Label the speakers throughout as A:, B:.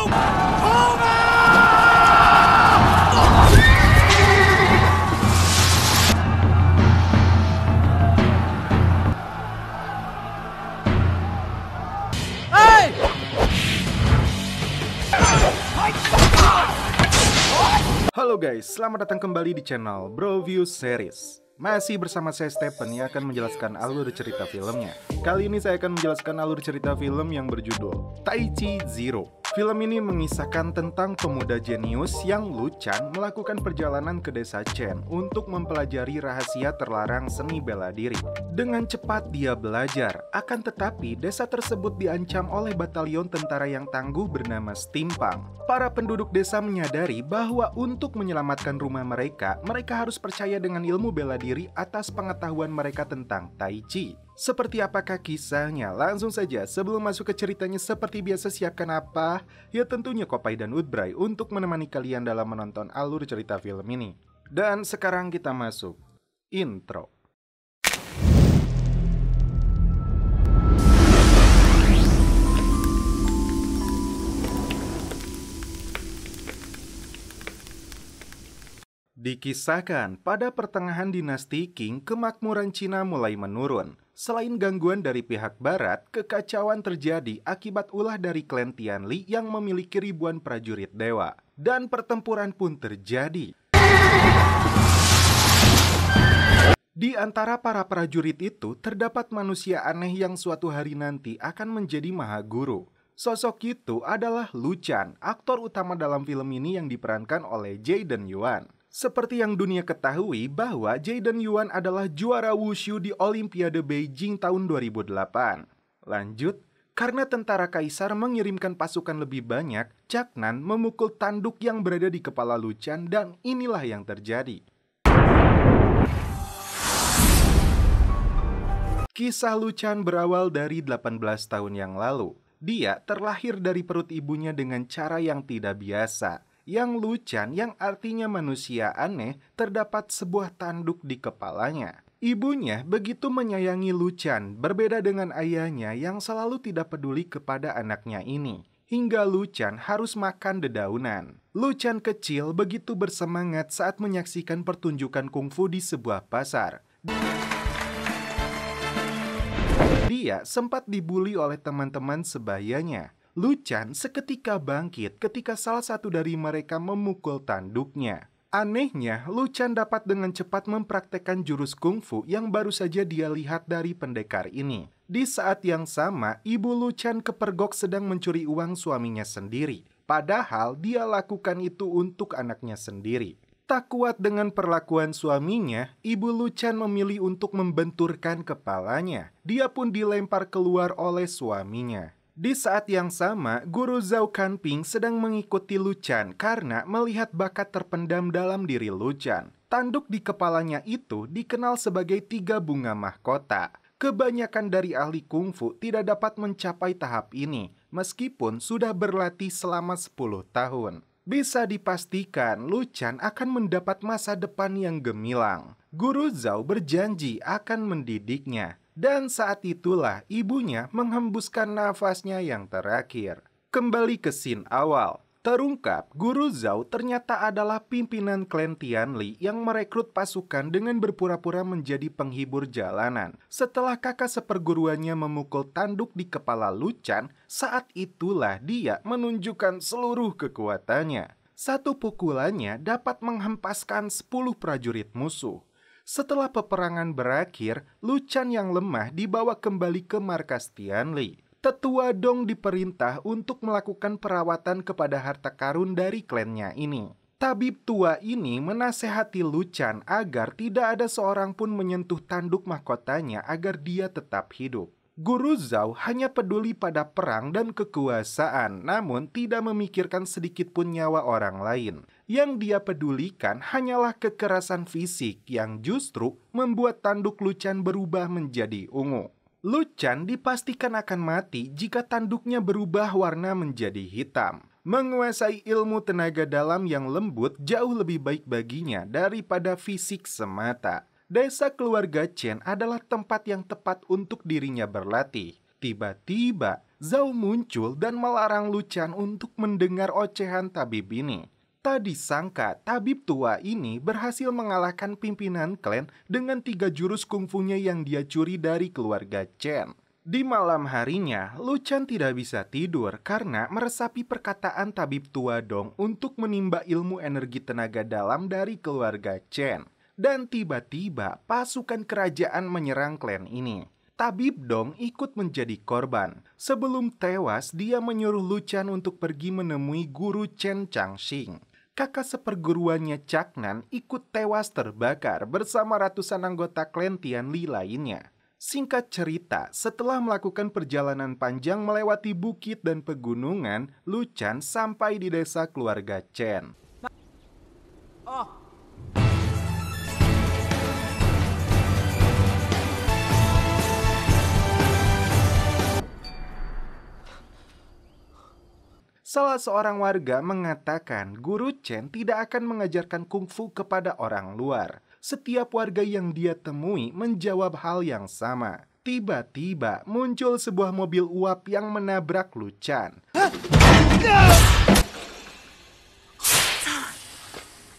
A: Halo guys, selamat datang kembali di channel Broview Series. Masih bersama saya Stephen yang akan menjelaskan alur cerita filmnya. Kali ini saya akan menjelaskan alur cerita film yang berjudul Taichi Zero. Film ini mengisahkan tentang pemuda jenius yang Lu Chan melakukan perjalanan ke desa Chen untuk mempelajari rahasia terlarang seni bela diri. Dengan cepat dia belajar, akan tetapi desa tersebut diancam oleh batalion tentara yang tangguh bernama Stimpang. Para penduduk desa menyadari bahwa untuk menyelamatkan rumah mereka harus percaya dengan ilmu bela diri atas pengetahuan mereka tentang Tai Chi. Seperti apakah kisahnya? Langsung saja, sebelum masuk ke ceritanya seperti biasa siapkan apa? Ya tentunya Kopai dan Udbray untuk menemani kalian dalam menonton alur cerita film ini. Dan sekarang kita masuk intro. Dikisahkan, pada pertengahan dinasti Qing, kemakmuran Cina mulai menurun. Selain gangguan dari pihak barat, kekacauan terjadi akibat ulah dari klan Tianli yang memiliki ribuan prajurit dewa. Dan pertempuran pun terjadi. Di antara para prajurit itu, terdapat manusia aneh yang suatu hari nanti akan menjadi mahaguru. Sosok itu adalah Lu Chan, aktor utama dalam film ini yang diperankan oleh Jayden Yuan. Seperti yang dunia ketahui bahwa Jayden Yuan adalah juara wushu di Olimpiade Beijing tahun 2008. Lanjut, karena tentara kaisar mengirimkan pasukan lebih banyak, Caknan memukul tanduk yang berada di kepala Lu Chan dan inilah yang terjadi. Kisah Lu Chan berawal dari 18 tahun yang lalu. Dia terlahir dari perut ibunya dengan cara yang tidak biasa. Yang Lu Chan, yang artinya manusia aneh, terdapat sebuah tanduk di kepalanya. Ibunya begitu menyayangi Lu Chan, berbeda dengan ayahnya yang selalu tidak peduli kepada anaknya ini. Hingga Lu Chan harus makan dedaunan. Lu Chan kecil begitu bersemangat saat menyaksikan pertunjukan kungfu di sebuah pasar. Dia sempat dibuli oleh teman-teman sebayanya. Lu Chan seketika bangkit ketika salah satu dari mereka memukul tanduknya. Anehnya, Lu Chan dapat dengan cepat mempraktekkan jurus kungfu yang baru saja dia lihat dari pendekar ini. Di saat yang sama, ibu Lu Chan kepergok sedang mencuri uang suaminya sendiri. Padahal dia lakukan itu untuk anaknya sendiri. Tak kuat dengan perlakuan suaminya, ibu Lu Chan memilih untuk membenturkan kepalanya. Dia pun dilempar keluar oleh suaminya. Di saat yang sama, Guru Zhao Kanping sedang mengikuti Lu Chan karena melihat bakat terpendam dalam diri Lu Chan. Tanduk di kepalanya itu dikenal sebagai 3 bunga mahkota. Kebanyakan dari ahli kungfu tidak dapat mencapai tahap ini, meskipun sudah berlatih selama 10 tahun. Bisa dipastikan Lu Chan akan mendapat masa depan yang gemilang. Guru Zhao berjanji akan mendidiknya. Dan saat itulah ibunya menghembuskan nafasnya yang terakhir. Kembali ke scene awal. Terungkap, Guru Zhao ternyata adalah pimpinan klan Tianli yang merekrut pasukan dengan berpura-pura menjadi penghibur jalanan. Setelah kakak seperguruannya memukul tanduk di kepala Lu Chan, saat itulah dia menunjukkan seluruh kekuatannya. Satu pukulannya dapat menghempaskan 10 prajurit musuh. Setelah peperangan berakhir, Lu Chan yang lemah dibawa kembali ke markas Tianli. Tetua Dong diperintah untuk melakukan perawatan kepada harta karun dari klannya ini. Tabib tua ini menasehati Lu Chan agar tidak ada seorang pun menyentuh tanduk mahkotanya agar dia tetap hidup. Guru Zhao hanya peduli pada perang dan kekuasaan, namun tidak memikirkan sedikit pun nyawa orang lain. Yang dia pedulikan hanyalah kekerasan fisik yang justru membuat tanduk Lu Chan berubah menjadi ungu. Lu Chan dipastikan akan mati jika tanduknya berubah warna menjadi hitam. Menguasai ilmu tenaga dalam yang lembut jauh lebih baik baginya daripada fisik semata. Desa keluarga Chen adalah tempat yang tepat untuk dirinya berlatih. Tiba-tiba, Zhao muncul dan melarang Lu Chan untuk mendengar ocehan tabib ini. Tak disangka, tabib tua ini berhasil mengalahkan pimpinan klan dengan 3 jurus kungfunya yang dia curi dari keluarga Chen. Di malam harinya, Lu Chan tidak bisa tidur karena meresapi perkataan tabib tua Dong untuk menimba ilmu energi tenaga dalam dari keluarga Chen. Dan tiba-tiba pasukan kerajaan menyerang klan ini. Tabib Dong ikut menjadi korban. Sebelum tewas, dia menyuruh Lu Chan untuk pergi menemui guru Chen Changxing. Kakak seperguruannya Caknan ikut tewas terbakar bersama ratusan anggota klan Tianli lainnya. Singkat cerita, setelah melakukan perjalanan panjang melewati bukit dan pegunungan, Lu Chan sampai di desa keluarga Chen. Salah seorang warga mengatakan guru Chen tidak akan mengajarkan kungfu kepada orang luar. Setiap warga yang dia temui menjawab hal yang sama. Tiba-tiba muncul sebuah mobil uap yang menabrak Lu Chan.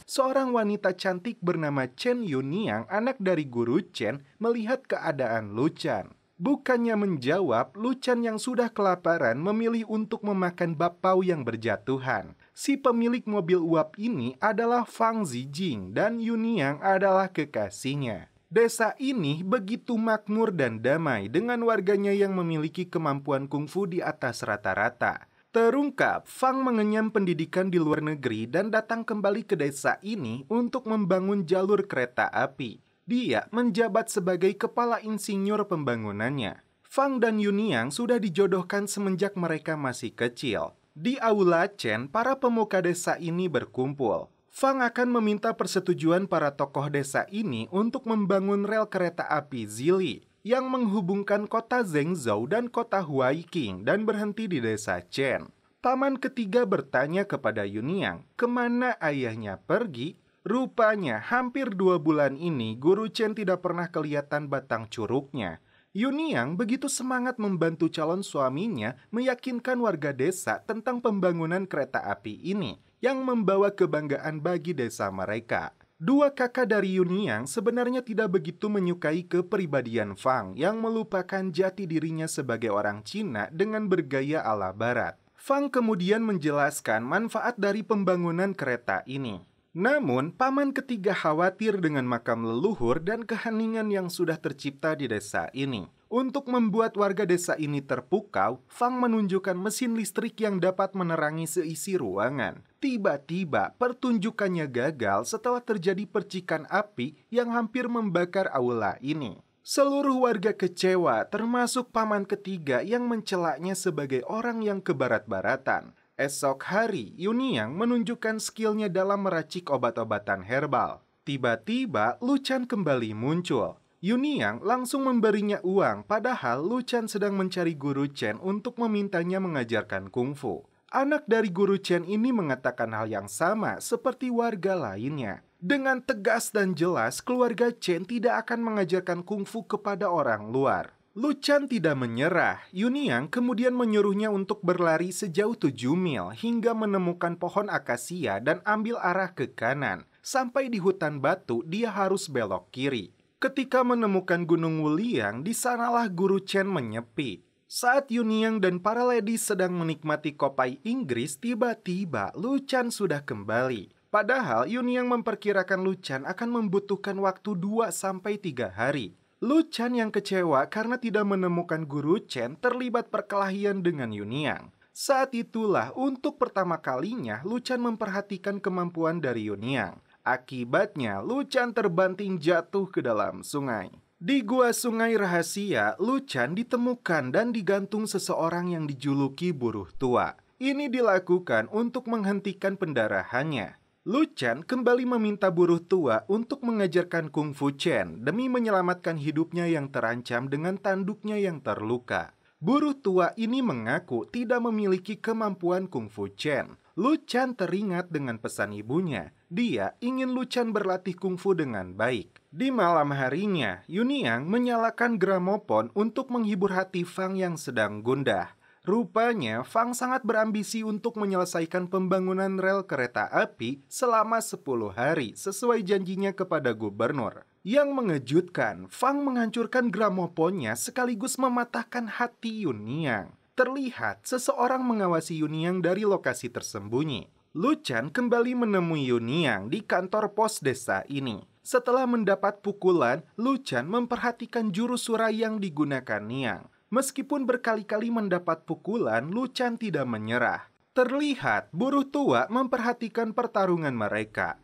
A: Seorang wanita cantik bernama Chen Yuniang, anak dari guru Chen, melihat keadaan Lu Chan. Bukannya menjawab, Lu Chan yang sudah kelaparan memilih untuk memakan bakpao yang berjatuhan. Si pemilik mobil uap ini adalah Fang Zijing dan Yuniang adalah kekasihnya. Desa ini begitu makmur dan damai dengan warganya yang memiliki kemampuan kungfu di atas rata-rata. Terungkap, Fang mengenyam pendidikan di luar negeri dan datang kembali ke desa ini untuk membangun jalur kereta api. Dia menjabat sebagai kepala insinyur pembangunannya. Fang dan Yuniang sudah dijodohkan semenjak mereka masih kecil. Di Aula Chen, para pemuka desa ini berkumpul. Fang akan meminta persetujuan para tokoh desa ini untuk membangun rel kereta api Zili yang menghubungkan kota Zhengzhou dan kota Huaiqing dan berhenti di desa Chen. Paman ketiga bertanya kepada Yuniang, kemana ayahnya pergi? Rupanya hampir 2 bulan ini guru Chen tidak pernah kelihatan batang curugnya. Yuniang begitu semangat membantu calon suaminya meyakinkan warga desa tentang pembangunan kereta api ini yang membawa kebanggaan bagi desa mereka. 2 kakak dari Yuniang sebenarnya tidak begitu menyukai kepribadian Fang yang melupakan jati dirinya sebagai orang Cina dengan bergaya ala barat. Fang kemudian menjelaskan manfaat dari pembangunan kereta ini. Namun, paman ketiga khawatir dengan makam leluhur dan keheningan yang sudah tercipta di desa ini. Untuk membuat warga desa ini terpukau, Fang menunjukkan mesin listrik yang dapat menerangi seisi ruangan. Tiba-tiba, pertunjukannya gagal setelah terjadi percikan api yang hampir membakar aula ini. Seluruh warga kecewa, termasuk paman ketiga yang mencelaknya sebagai orang yang kebarat-baratan. Esok hari, Yuniang menunjukkan skillnya dalam meracik obat-obatan herbal. Tiba-tiba, Lu Chan kembali muncul. Yuniang langsung memberinya uang, padahal Lu Chan sedang mencari guru Chen untuk memintanya mengajarkan kungfu. Anak dari guru Chen ini mengatakan hal yang sama seperti warga lainnya. Dengan tegas dan jelas, keluarga Chen tidak akan mengajarkan kungfu kepada orang luar. Lu Chan tidak menyerah. Yuniang kemudian menyuruhnya untuk berlari sejauh 7 mil hingga menemukan pohon akasia dan ambil arah ke kanan. Sampai di hutan batu, dia harus belok kiri. Ketika menemukan Gunung Wuliang, di sanalah guru Chen menyepi. Saat Yuniang dan para ladies sedang menikmati kopai Inggris, tiba-tiba Lu Chan sudah kembali. Padahal Yuniang memperkirakan Lu Chan akan membutuhkan waktu 2-3 hari. Lu Chan yang kecewa karena tidak menemukan guru Chen terlibat perkelahian dengan Yuniang. Saat itulah untuk pertama kalinya Lu Chan memperhatikan kemampuan dari Yuniang. Akibatnya Lu Chan terbanting jatuh ke dalam sungai. Di gua sungai rahasia, Lu Chan ditemukan dan digantung seseorang yang dijuluki buruh tua. Ini dilakukan untuk menghentikan pendarahannya. Lu Chan kembali meminta buruh tua untuk mengajarkan Kung Fu Chen demi menyelamatkan hidupnya yang terancam dengan tanduknya yang terluka. Buruh tua ini mengaku tidak memiliki kemampuan Kung Fu Chen. Lu Chan teringat dengan pesan ibunya. Dia ingin Lu Chan berlatih Kung Fu dengan baik. Di malam harinya, Yuniang menyalakan gramofon untuk menghibur hati Fang yang sedang gundah. Rupanya, Fang sangat berambisi untuk menyelesaikan pembangunan rel kereta api selama 10 hari sesuai janjinya kepada gubernur. Yang mengejutkan, Fang menghancurkan gramofonnya sekaligus mematahkan hati Yuniang. Terlihat seseorang mengawasi Yuniang dari lokasi tersembunyi. Luchan kembali menemui Yuniang di kantor pos desa ini. Setelah mendapat pukulan, Luchan memperhatikan jurus surai yang digunakan Niang. Meskipun berkali-kali mendapat pukulan, Luchan tidak menyerah. Terlihat buruh tua memperhatikan pertarungan mereka.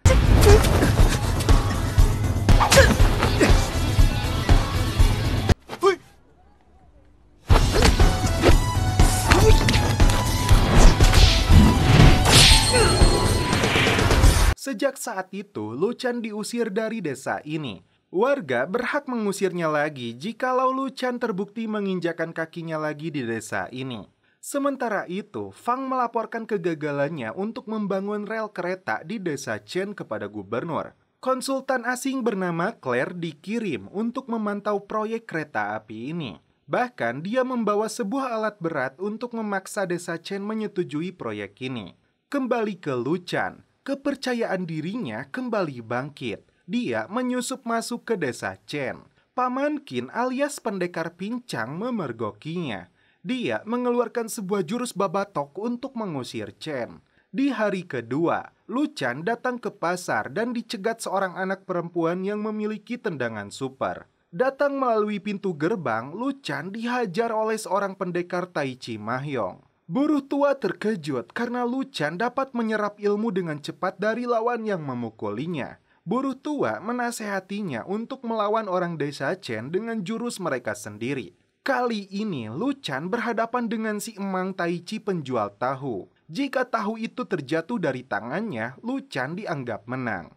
A: Sejak saat itu, Luchan diusir dari desa ini. Warga berhak mengusirnya lagi jikalau Luchan terbukti menginjakan kakinya lagi di desa ini. Sementara itu, Fang melaporkan kegagalannya untuk membangun rel kereta di desa Chen kepada gubernur. Konsultan asing bernama Claire dikirim untuk memantau proyek kereta api ini. Bahkan dia membawa sebuah alat berat untuk memaksa desa Chen menyetujui proyek ini. Kembali ke Luchan, kepercayaan dirinya kembali bangkit. Dia menyusup masuk ke desa Chen. Paman Qin alias pendekar pincang memergokinya. Dia mengeluarkan sebuah jurus babatok untuk mengusir Chen. Di hari kedua, Luchan datang ke pasar dan dicegat seorang anak perempuan yang memiliki tendangan super. Datang melalui pintu gerbang, Luchan dihajar oleh seorang pendekar Tai Chi Mahyong. Buruh tua terkejut karena Luchan dapat menyerap ilmu dengan cepat dari lawan yang memukulinya. Buruh tua menasehatinya untuk melawan orang desa Chen dengan jurus mereka sendiri. Kali ini Luchan berhadapan dengan si emang Tai Chi penjual tahu. Jika tahu itu terjatuh dari tangannya, Luchan dianggap menang.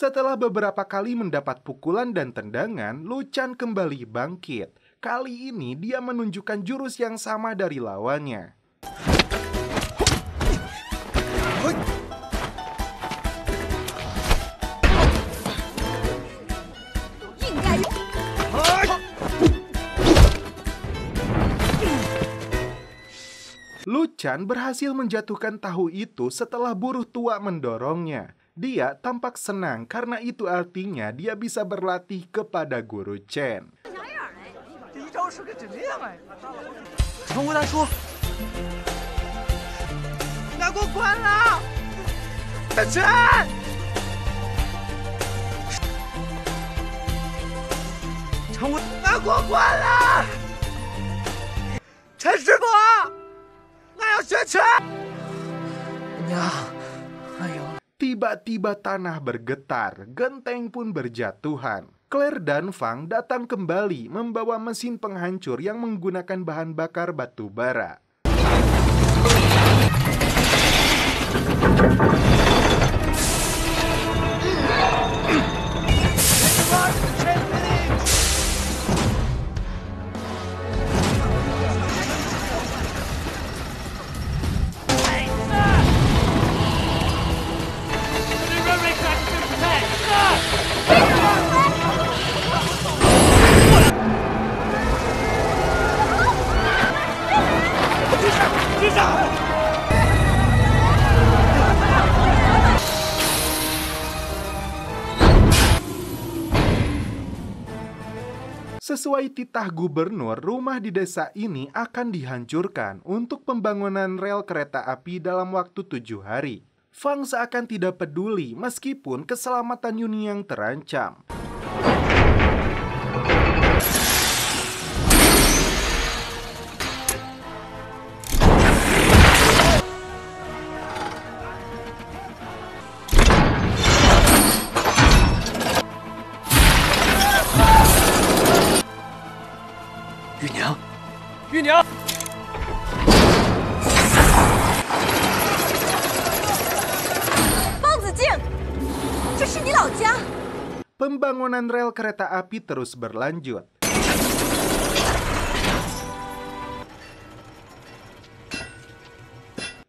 A: Setelah beberapa kali mendapat pukulan dan tendangan, Luchan kembali bangkit. Kali ini dia menunjukkan jurus yang sama dari lawannya. Luchan berhasil menjatuhkan tahu itu setelah buruh tua mendorongnya. Dia tampak senang karena itu artinya dia bisa berlatih kepada guru Chen. Tiba-tiba tanah bergetar, genteng pun berjatuhan. Claire dan Fang datang kembali membawa mesin penghancur yang menggunakan bahan bakar batu bara. Sesuai titah gubernur, rumah di desa ini akan dihancurkan untuk pembangunan rel kereta api dalam waktu 7 hari. Fang seakan tidak peduli meskipun keselamatan Yuniang terancam. Pembangunan rel kereta api terus berlanjut.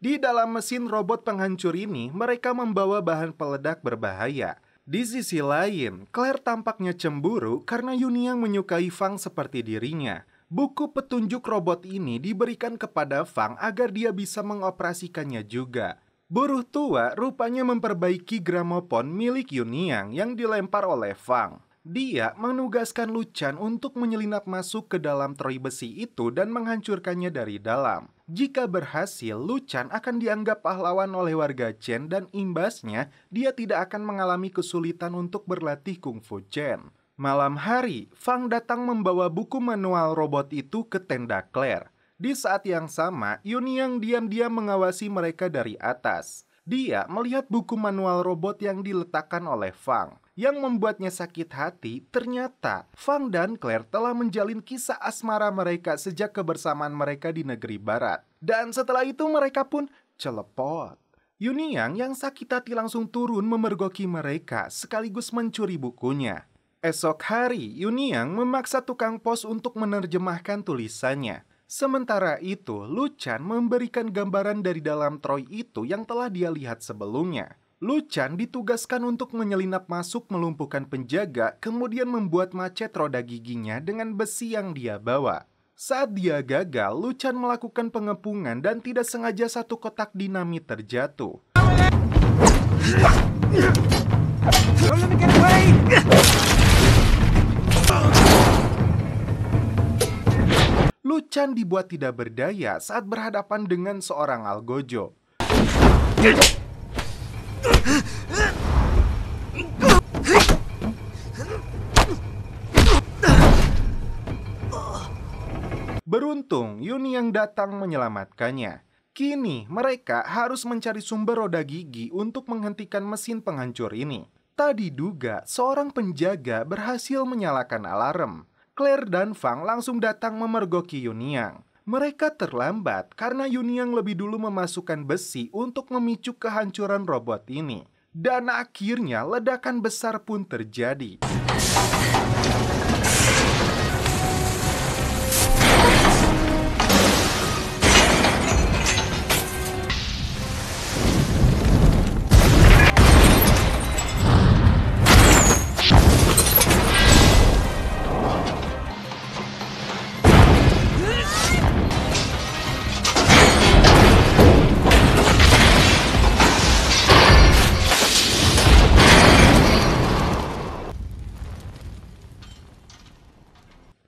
A: Di dalam mesin robot penghancur ini, mereka membawa bahan peledak berbahaya. Di sisi lain, Claire tampaknya cemburu karena Yunyang menyukai Fang seperti dirinya. Buku petunjuk robot ini diberikan kepada Fang agar dia bisa mengoperasikannya juga. Buruh tua rupanya memperbaiki gramofon milik Yunyang yang dilempar oleh Fang. Dia menugaskan Luchan untuk menyelinap masuk ke dalam troi besi itu dan menghancurkannya dari dalam. Jika berhasil, Luchan akan dianggap pahlawan oleh warga Chen dan imbasnya dia tidak akan mengalami kesulitan untuk berlatih kungfu Chen. Malam hari, Fang datang membawa buku manual robot itu ke tenda Claire. Di saat yang sama, Yunyang diam-diam mengawasi mereka dari atas. Dia melihat buku manual robot yang diletakkan oleh Fang. Yang membuatnya sakit hati, ternyata Fang dan Claire telah menjalin kisah asmara mereka sejak kebersamaan mereka di negeri barat. Dan setelah itu mereka pun celepot. Yunyang yang sakit hati langsung turun memergoki mereka sekaligus mencuri bukunya. Esok hari, Yunyang memaksa tukang pos untuk menerjemahkan tulisannya. Sementara itu, Luchan memberikan gambaran dari dalam troi itu yang telah dia lihat sebelumnya. Luchan ditugaskan untuk menyelinap masuk melumpuhkan penjaga, kemudian membuat macet roda giginya dengan besi yang dia bawa. Saat dia gagal, Luchan melakukan pengepungan dan tidak sengaja satu kotak dinamit terjatuh. Luchan dibuat tidak berdaya saat berhadapan dengan seorang algojo. Beruntung, Yunyang datang menyelamatkannya. Kini, mereka harus mencari sumber roda gigi untuk menghentikan mesin penghancur ini. Tak diduga, seorang penjaga berhasil menyalakan alarm. Claire dan Fang langsung datang memergoki Yunyang. Mereka terlambat karena Yunyang lebih dulu memasukkan besi untuk memicu kehancuran robot ini. Dan akhirnya ledakan besar pun terjadi.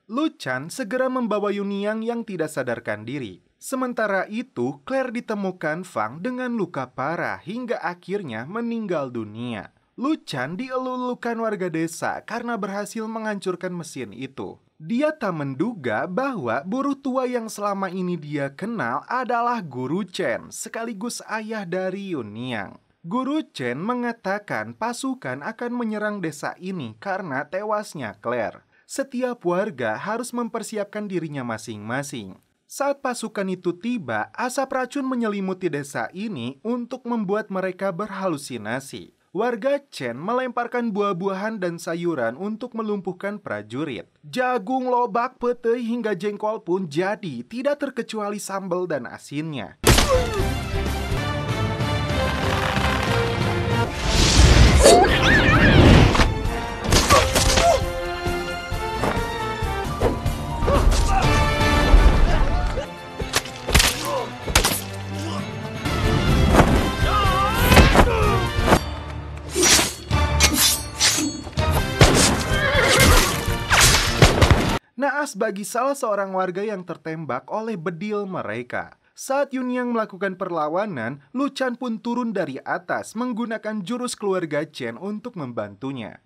A: Luchan segera membawa Yunyang yang tidak sadarkan diri. Sementara itu, Claire ditemukan Fang dengan luka parah hingga akhirnya meninggal dunia. Luchan dielulukan warga desa karena berhasil menghancurkan mesin itu. Dia tak menduga bahwa buruh tua yang selama ini dia kenal adalah Guru Chen, sekaligus ayah dari Yunyang. Guru Chen mengatakan pasukan akan menyerang desa ini karena tewasnya Claire. Setiap warga harus mempersiapkan dirinya masing-masing. Saat pasukan itu tiba, asap racun menyelimuti desa ini untuk membuat mereka berhalusinasi. Warga Chen melemparkan buah-buahan dan sayuran untuk melumpuhkan prajurit. Jagung, lobak, petai hingga jengkol pun jadi, tidak terkecuali sambal dan asinnya. Naas bagi salah seorang warga yang tertembak oleh bedil mereka. Saat Yunyang melakukan perlawanan, Luchan pun turun dari atas menggunakan jurus keluarga Chen untuk membantunya.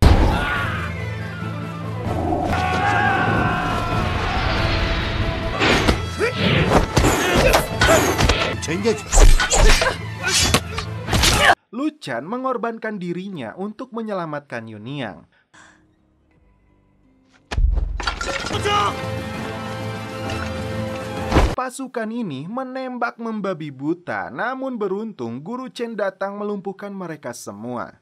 A: Luchan mengorbankan dirinya untuk menyelamatkan Yunyang. Pasukan ini menembak membabi buta, namun beruntung Guru Chen datang melumpuhkan mereka semua.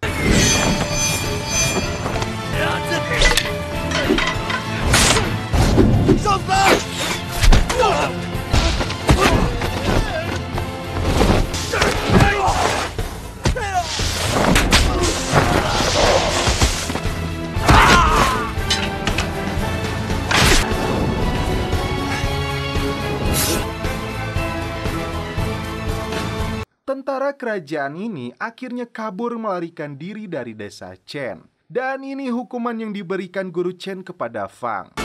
A: Tentara kerajaan ini akhirnya kabur melarikan diri dari desa Chen. Dan ini hukuman yang diberikan guru Chen kepada Fang.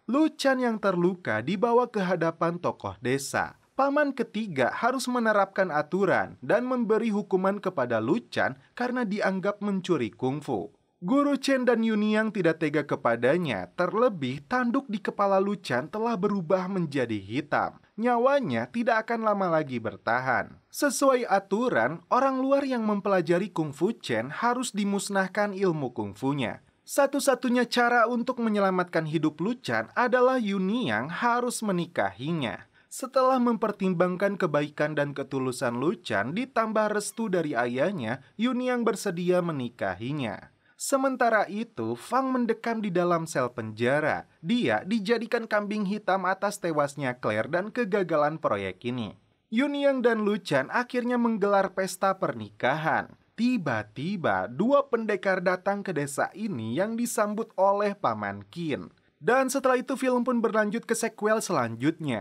A: Lu Chan yang terluka dibawa ke hadapan tokoh desa. Paman ketiga harus menerapkan aturan dan memberi hukuman kepada Lu Chan karena dianggap mencuri kungfu. Guru Chen dan Yuniang tidak tega kepadanya, terlebih tanduk di kepala Lu Chan telah berubah menjadi hitam. Nyawanya tidak akan lama lagi bertahan. Sesuai aturan, orang luar yang mempelajari kungfu Chen harus dimusnahkan ilmu kungfunya. Satu-satunya cara untuk menyelamatkan hidup Lu Chan adalah Yuniang harus menikahinya. Setelah mempertimbangkan kebaikan dan ketulusan Lu Chan ditambah restu dari ayahnya, Yuniang bersedia menikahinya. Sementara itu, Fang mendekam di dalam sel penjara. Dia dijadikan kambing hitam atas tewasnya Claire dan kegagalan proyek ini. Yuniang dan Lu Chan akhirnya menggelar pesta pernikahan. Tiba-tiba, dua pendekar datang ke desa ini yang disambut oleh Paman Qin. Dan setelah itu film pun berlanjut ke sequel selanjutnya.